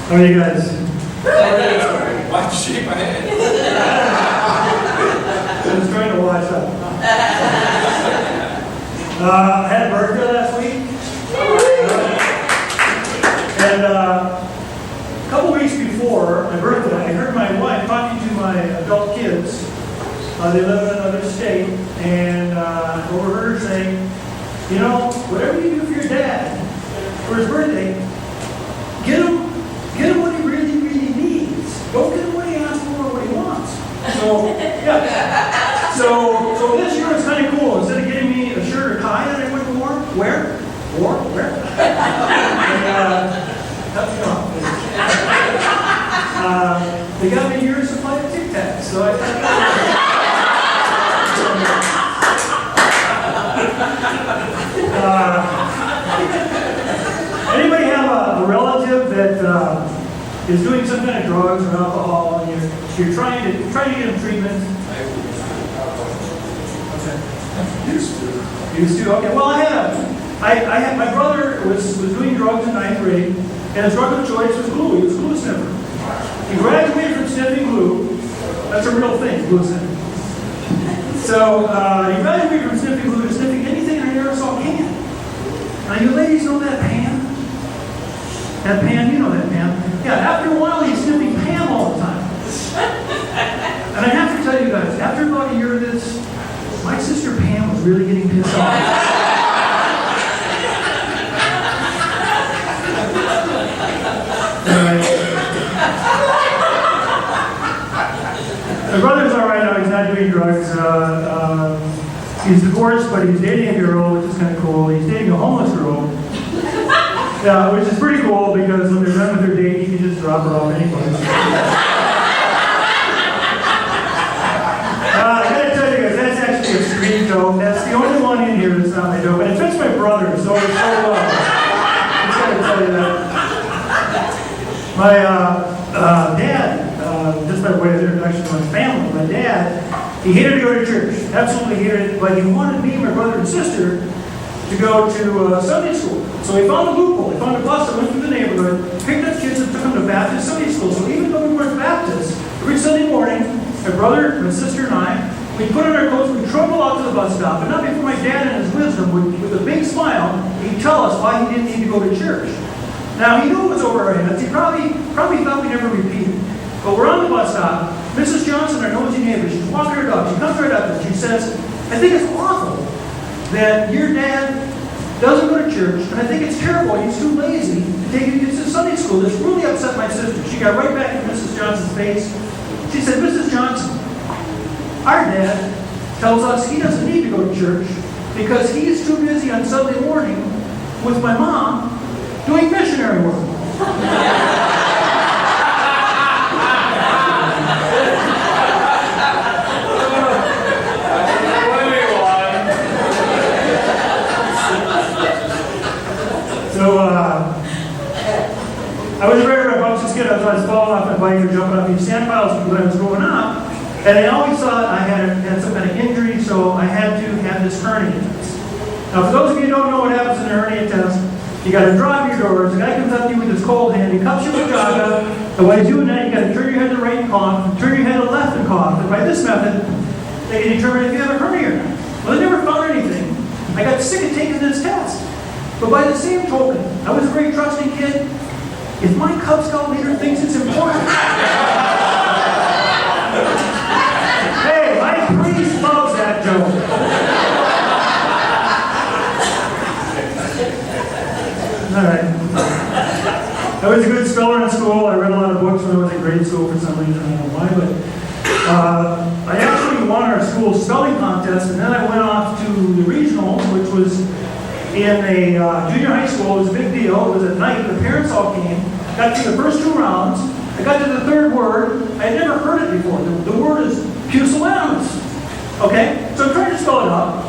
How are you guys? Why'd you shake my head? I was trying to watch up. I had a birthday last week. And a couple weeks before my birthday, I heard my wife talking to my adult kids. They live in another state. And I overheard her saying, you know, whatever you do for your dad for his birthday, get him what he really, really needs. Don't get him what he asks for or what he wants. So, yeah. So this year it's kind of cool. Instead of getting me a shirt or tie that I wouldn't wear, that's wrong. They got me a year's supply of Tic Tacs. So I thought, anybody have a relative that is doing some kind of drugs or alcohol, and you're trying to get them treatment? Okay. Used to. Okay. Well, I had my brother was doing drugs in 9th grade, and his drug of choice was glue. He was a glue sniffer. He graduated from sniffing glue. That's a real thing, glue sniffing. So he graduated from sniffing glue to sniffing anything in an aerosol can. Now, you ladies know that pan? That pan, you know that pan. Yeah, after a while, he's sniffing Pam all the time. And I have to tell you guys, after about a year of this, my sister Pam was really getting pissed off. My brother's all right now. He's not doing drugs. He's divorced, but he's dating a girl, which is kind of cool. He's dating a homeless girl. Yeah, which is pretty cool because when they're done with their date, he can just drop her off any place. I gotta tell you guys, that's actually a street joke. That's the only one in here that's not my joke. And it fits my brother, so it's so well. I just gotta tell you that. My dad, just by way of introduction to my family, my dad, he hated to go to church. Absolutely hated it, but he wanted me, my brother and sister, to go to Sunday school. So he found a loophole. He found a bus that went through the neighborhood, picked up kids and took them to Baptist Sunday school. So even though we weren't Baptists, every Sunday morning, my brother, my sister, and I, we'd put on our coats, we'd trundle out to the bus stop, and not before my dad in his wisdom, with a big smile, he'd tell us why he didn't need to go to church. Now, he knew it was over our heads. He probably thought we'd never repeat it. But we're on the bus stop. Mrs. Johnson, our nosy neighbor, she's walking her dog. She comes right up and she says, I think it's awful that your dad doesn't go to church, and I think it's terrible. He's too lazy to take you to Sunday school. This really upset my sister. She got right back in Mrs. Johnson's face. She said, Mrs. Johnson, our dad tells us he doesn't need to go to church because he's too busy on Sunday morning with my mom doing missionary work. So, I was very about this kid. I was falling off my bike or jumping off these sand piles when I was growing up. And they always thought I had some kind of injury, so I had to have this hernia test. Now, for those of you who don't know what happens in a hernia test, you got to drop your doors. The guy comes up to you with his cold hand. He cups your vagina. And while he's doing that, you got to turn your head to the right and cough, and turn your head to the left and cough. And by this method, they can determine if you have a hernia or not. Well, they never found anything. I got sick of taking this test. But by the same token, I was a very trusting kid. If my Cub Scout leader thinks it's important, hey, my priest loves that joke. All right. I was a good speller in school. I read a lot of books when I was in grade school for some reason. I don't know why, but I actually won our school spelling contest, and then I went off to the regional, which was in a junior high school. It was a big deal. It was at night. The parents all came. Got through the first 2 rounds. I got to the third word. I had never heard it before. The word is pusillanimous. Okay? So I'm trying to spell it out.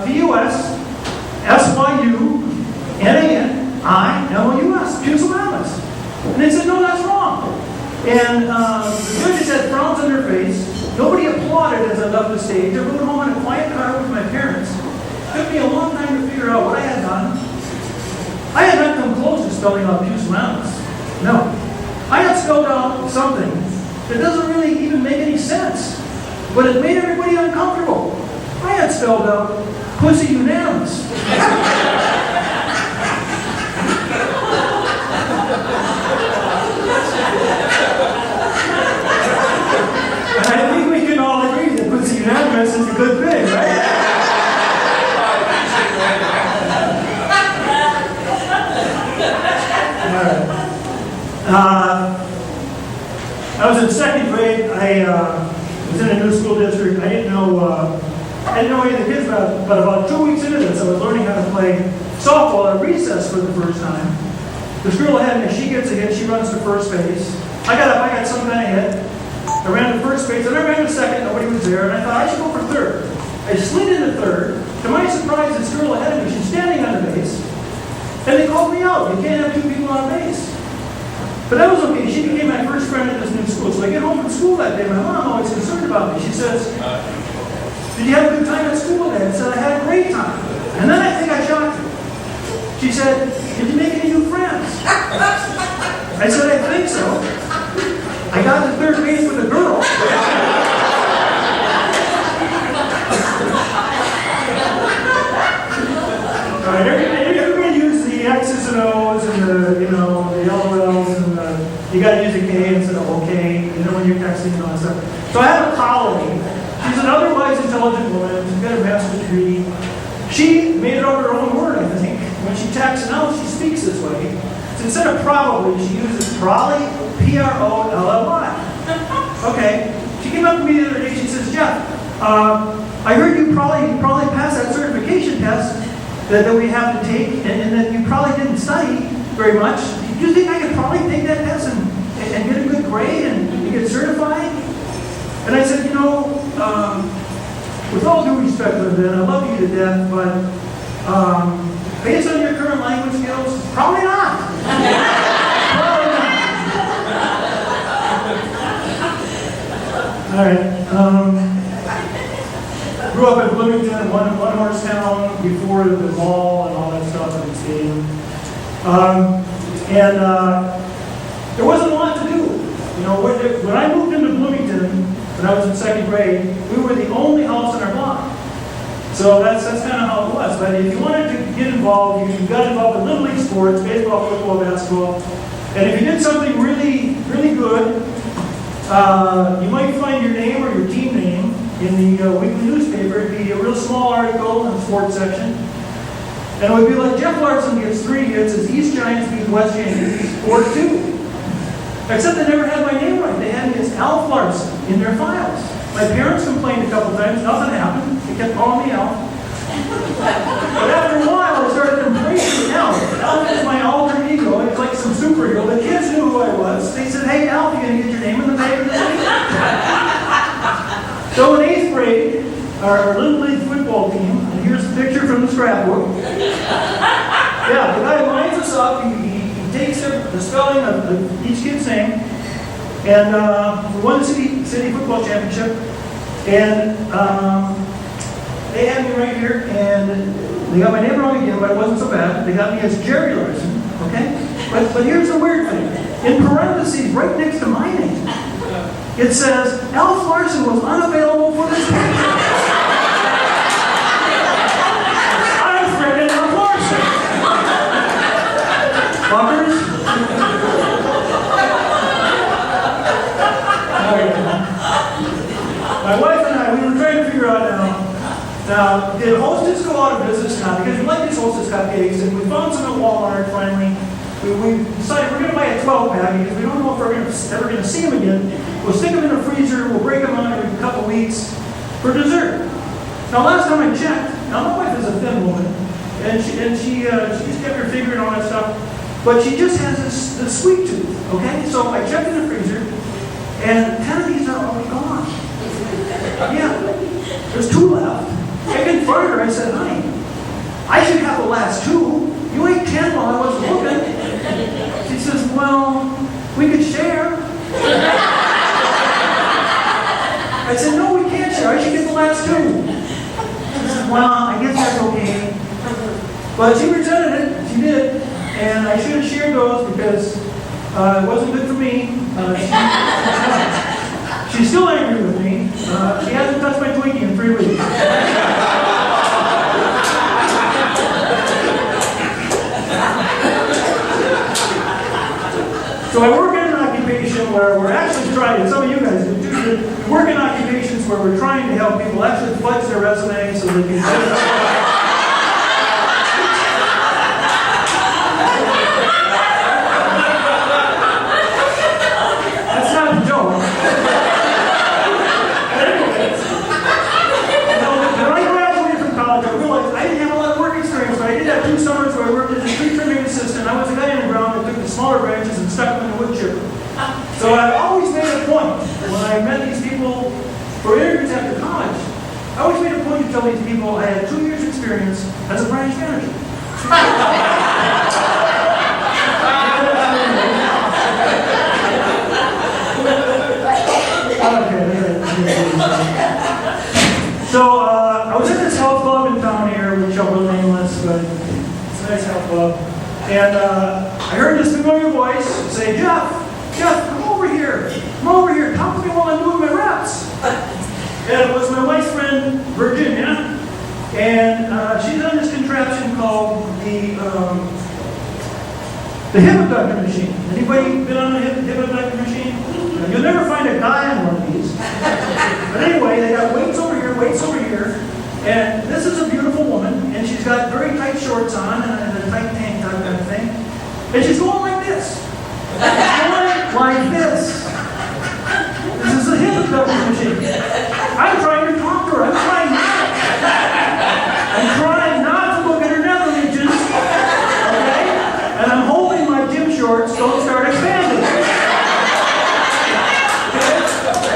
P-U-S-S-Y-U-N-A-N-I-M-O-U-S. Pusillanimous. And they said, no, that's wrong. And the judges had frowns on their face. Nobody applauded as I left the stage. I rode home in a quiet car with my parents. It took me a long time to figure out what I had done. I had not come close to spelling out pusillanimous. No. spelled out something that doesn't really even make any sense, but it made everybody uncomfortable. I had spelled out pussy unanimous. And I think we can all agree that pussy unanimous is a good thing, right? I was in second grade. I was in a new school district. I didn't know any of the kids, but about 2 weeks into this, I was learning how to play softball at recess for the first time. This girl ahead of me, she gets a hit. She runs to first base. I got up. I got some kind of hit. I ran to first base. And I ran to second. Nobody was there. And I thought I should go for third. I slid into third. To my surprise, this girl ahead of me, she's standing on the base. And they called me out. You can't have two people on base. But that was okay. She became my first friend at this new school. So I get home from school that day. My mom always concerned about me. She says, "Did you have a good time at school today?" I said, "I had a great time." And then I think I shocked her. She said, "Did you make any new friends?" I said, "I think so. I got to third base with a girl." All right, everybody use the X's and O's and the LOLs and you got to use a K instead of okay, when you're texting and all that stuff. So I have a colleague. She's an otherwise intelligent woman. She's got a master's degree. She made it over her own word, I think. When she texts, now she speaks this way. So instead of probably, she uses Prolly, P-R-O-L-L-Y. Okay. She came up to me the other day. She says, "Jeff, I heard you probably passed that certification test that we have to take, and that you probably didn't study very much. Do you think I could probably take that test and get a good grade and get certified?" And I said, with all due respect, Linda, and I love you to death, but based on your current language skills, probably not. Probably not. All right. Grew up in Bloomington, one horse town before the mall and all that stuff in the stadium. There wasn't a lot to do. When I moved into Bloomington, when I was in second grade, we were the only house in our block. So that's kind of how it was. But if you wanted to get involved, you got involved with Little League sports, baseball, football, basketball. And if you did something really, really good, you might find your name or your team name in the weekly newspaper. It'd be a real small article in the sports section. And it would be like Jeff Larson gets 3 hits as East Giants beat West Yankees 4-2. Except they never had my name right. They had me as Alf Larson in their files. My parents complained a couple times. Nothing happened. They kept calling me Alf. But after a while, I started embracing Alf. Alf is my alter ego. It's like some superhero. The kids knew who I was. They said, "Hey, Alf, you going to get your name in the paper this week?" So in 8th grade, our Little League football team, and here's a picture from the scrapbook. Yeah, the guy lines us up. He takes the spelling of each kid's name, and we won the city football championship. And they had me right here, and they got my name wrong again, but it wasn't so bad. They got me as Jerry Larson, okay? But here's the weird thing. In parentheses, right next to my name, it says, "Alf Larson was unavailable for this picture." I'm friggin' Alf Larson. Fuckers. My wife and I, we were trying to figure out now, did Hostess go out of business now? Because we like these Hostess cupcakes, and we found some at Walmart finally. We decided we're going to buy a 12-pack because we don't know if we're ever going to see them again. We'll stick them in the freezer, we'll break them out every couple weeks for dessert. Now, last time I checked, now my wife is a thin woman, and she just kept her figure and all that stuff, but she just has this sweet tooth, okay? So I checked in the freezer, and 10 of these are already gone. Yeah, there's 2 left. I confronted her, I said, "Honey, I should have the last 2. You ate 10 while I wasn't looking." She says, "Well, we could share." I said, "No, we can't share. I should get the last 2. She said, "Well, I guess that's okay." But she presented it. She did. And I should have shared those because It wasn't good for me. She's still angry with me. She hasn't touched my Twinkie in 3 weeks. So I work in an occupation where we're actually trying, and some of you guys do too, we work in occupations where we're trying to help people actually flex their resume so they can That's not a joke. Anyway, when I graduated from college, I realized I didn't have a lot of work experience, but I did have 2 summers where I worked as a tree trimming assistant. I was a guy in the ground that took the smaller branches and stuck them in the wood chipper. So I always made a point, when I met these people for interviews after college, I always made a point to tell these people I had 2 years experience as a branch manager. So I was in this health club in town here, which I'll go nameless, but it's a nice health club. And I heard this familiar voice say, Jeff, come over here. Come over here. Talk to me while I'm doing my reps. And it was my wife's friend, Virginia. And she's on this contraption called the hip abductor machine. Anybody been on a hip abductor machine? You'll never find a guy on one of these. But anyway, they got weights over here, and this is a beautiful woman, and she's got very tight shorts on and a tight tank top kind of thing. And she's going like this. She's going like this. This is a hip abductor machine. I'm trying to talk to her. I'm trying not to look at her nether regions. Okay? And I'm holding my gym shorts don't start expanding.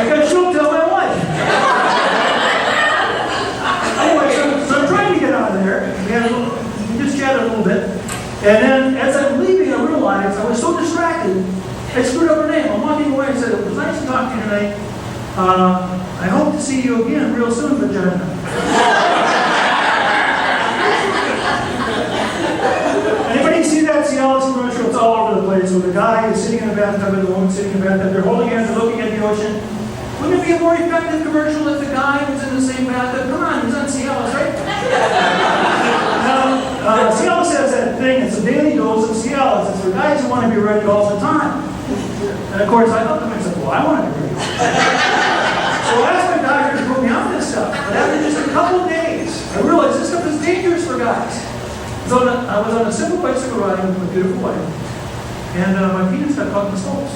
Because she'll tell my wife. Anyway, so I'm trying to get out of there. We just chatted a little bit. And then as I'm leaving, I realized I was so distracted, I screwed up her name. I'm walking away and said, it was nice to talk to you tonight. I hope to see you again real soon, Vagina. Anybody see that Cialis commercial? It's all over the place. So the guy is sitting in the bathtub and the woman sitting in the bathtub. They're holding hands and looking at the ocean. Wouldn't it be a more effective commercial if the guy was in the same bathtub? Come on, he's on Cialis, right? Now, Cialis has that thing. It's a daily dose of Cialis. It's for guys who want to be ready all the time. And of course, I thought to myself, well, I want to be ready. So I asked my doctor to put me on this stuff. But after just a couple of days, I realized this stuff is dangerous for guys. So I was on a simple bicycle ride with my beautiful wife, and my penis got caught in the slopes.